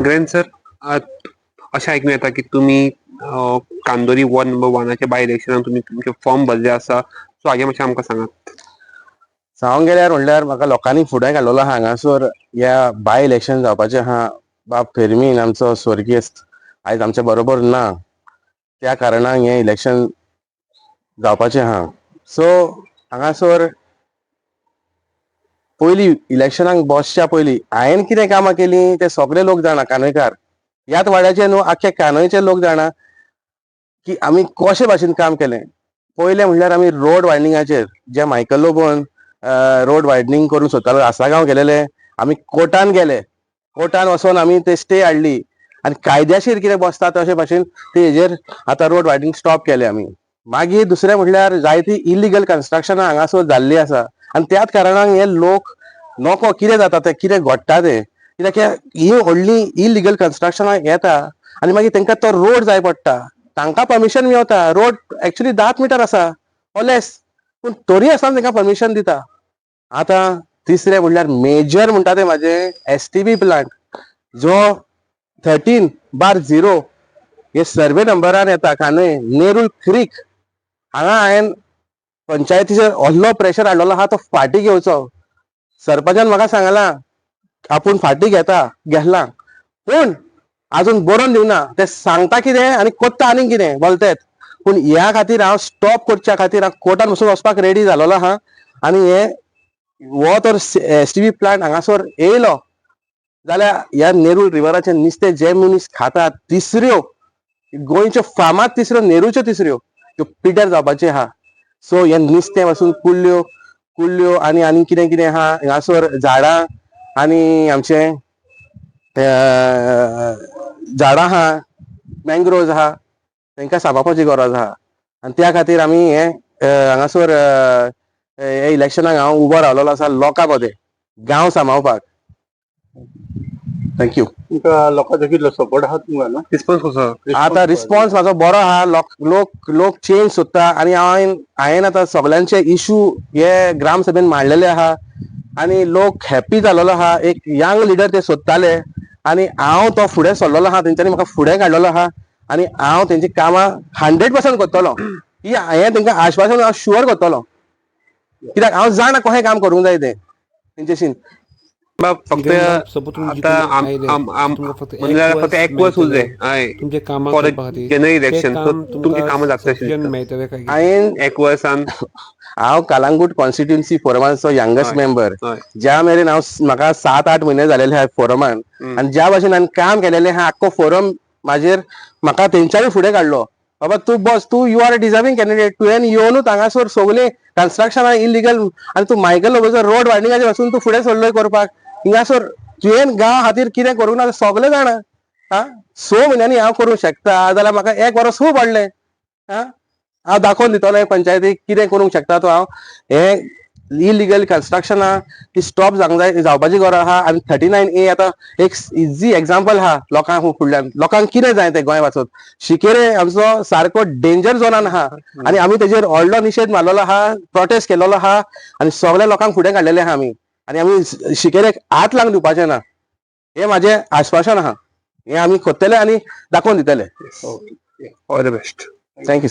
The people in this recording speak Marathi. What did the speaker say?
ग्रेन सर, अशें आयकूं येता की तुमी कांदोरी वॉर्ड नंबर 1 बाय इलेक्शनाक तुमी तुमचे फॉर्म भरले आसा, सो हाचे मातशें आमकां सांगात. सांगूंक गेल्यार म्हणल्यार म्हाका लोकांनी फुडें घाल्लेलो आहा हांगासर ह्या बाय इलेक्शन जावपाचें आहा. बाब फेरमीन आमचो स्वर्गीयस्त आयज आमचे बरोबर ना, त्या कारणान हें इलेक्शन जावपाचें आहा. सो हांगासर पयलीं इलेक्शनाक बसच्या पयलीं हांवें कितें कामां केलीं ते सगळे लोक जाणा. कानयकार ह्याच वाड्याचे न्हू, आख्खे कानयचे लोक जाणा की आमी कशे भाशेन काम केलें. पयलें म्हणल्यार आमी रोड वायडनिंगाचेर जे मायकल लोबोन रोड वायडनींग करूंक सोदतालो, आसगांव गेलेले, आमी कोर्टान गेले, कोर्टान वचोन आमी ते स्टे हाडली आनी कायद्याशीर कितें बसता तशे भाशेन तेजेर आतां रोड वायडनींग स्टॉप केलें आमी. मागीर दुसरें म्हणल्यार जायतीं इलिगल कन्स्ट्रक्शनां हांगासर जाल्लीं आसा आनी त्याच कारणान हे लोक नोको कितें जाता तें कितें घडटा तें, कित्याक ही व्हडली इलिगल कन्स्ट्रक्शनां येता आनी मागीर तांकां तो रोड जाय पडटा, तांकां परमिशन मेळटा. रोड एक्चुली 10 मिटर आसा ऑलेस, पूण तरी आसतना तांकां परमिशन दिता. आतां तिसरें म्हणल्यार मेजर म्हणटा तें म्हाजें STB प्लांट जो 13/0 हे सर्वे नंबरान येता कान्हय नेरूल क्रीक. हांगा हांवें पंचायतीचेर व्हडलो प्रेशर हाडलेलो आहा तो फाटीं घेवचो. सरपंचान म्हाका सांगलां आपूण फाटीं घेतलां, पूण आजून बरोवन दिवना. ते सांगता कितें आनी कोत्ता आनीक कितें बोलतेत. पूण ह्या खातीर हांव स्टॉप करच्या खातीर हांव कोर्टान वचून वचपाक रेडी जालोलो आहा. आनी हो तर STB प्लांट हांगासर येयलो जाल्यार ह्या नेरूल रिव्हराचें नुस्तें जे मनीस खातात, तिसऱ्यो गोंयच्यो फामाद तिसऱ्यो, नेरूच्यो तिसऱ्यो, त्यो पिड्ड्यार जावपाच्यो आहा. सो हें नुस्तें पासून कुल्ल्यो आनी कितें कितें आहा हांगासर, झाडां आनी आमचें झाडां आहा, मँग्रोव्ज आहा, तांकां सांबाळपाची गरज आहा. आनी त्या खातीर आमी हें हांगासर हे इलेक्शनाक हांव उबो रावलेलो आसा लोकां मदें गांव सांबाळपाक. थँक्यू. तुमकां लोकांचो कितलो सपोर्ट आहा तुमकां? रिस्पॉन्स कसो? आतां रिस्पॉन्स म्हाजो बरो आहा. लोक चेंज सोदता आनी हांवें आतां सगळ्यांचे इशू हे ग्रामसभेन मांडलेले आहा आनी लोक हॅप्पी जालोलो आहा. एक यंग लिडर ते सोदताले आनी हांव तो फुडें सरलेलो आहा. तेंच्यांनी म्हाका फुडें काडलेलो आहा आनी हांव तेंची कामां 100% करतलो. हें तेंकां आश्वासन हांव शुअर करतलो, कित्याक हांव जाणा कशें काम करूंक जाय तें तेंचेशीन. फक्त म्हणल्यार फक्त एक्वस उरले फॉर जनरल इलेक्शन, तुमची कामां जातली. हांवें एक्वसान हांव कालांगूट कॉन्स्टिट्युएन्सी फोरमाचो यंगस्ट मेंबर. ज्या मेरेन म्हाका 7-8 म्हयने जालेले आहा फोरमान आनी ज्या भाशेन हांवें काम केलेलें आहा आख्खो फोरम म्हाजेर म्हाका तेंच्यांनी फुडें काडलो. बाबा तूं बस, तूं you are a deserving candidate. तुवें येवनूच हांगासर सगळीं कन्स्ट्रक्शनां इलिगल आनी तूं मायकल लोबोचो रोड वायडनिंगाचेर वचून तूं फुडें सरलोय करपाक. हिंगासर तुवें गांव खातीर कितें करूंक ना सगळे जाणा. 6 म्हयन्यांनी हांव करूंक शकता जाल्यार म्हाका 1 वर्स खूब पडलें. हांव दाखोवन दितोलें पंचायतीक कितें करूंक शकता तो हांव. हें इलिगल कन्स्ट्रक्शनां ती स्टॉप जावपाची गरज आहा. आनी 39A आतां एक इजी एग्जांपल आहा लोकांक फुडल्यान. लोकांक कितें जाय तें गोंय वाचून. शिकेरे आमचो सारको डेंजर झोनान आहा आनी आमी तेजेर व्हडलो निशेध मारलेलो आहा, प्रोटेस्ट केलेलो आहा आनी सगळ्या लोकांक फुडें काडलेले आहा आमी. आनी आमी शिकेरेक हात लावंक दिवपाचे ना, हें म्हाजें आश्वासन आहा. हें आमी करतले आनी दाखोवन दितले. All the best. थँक्यू.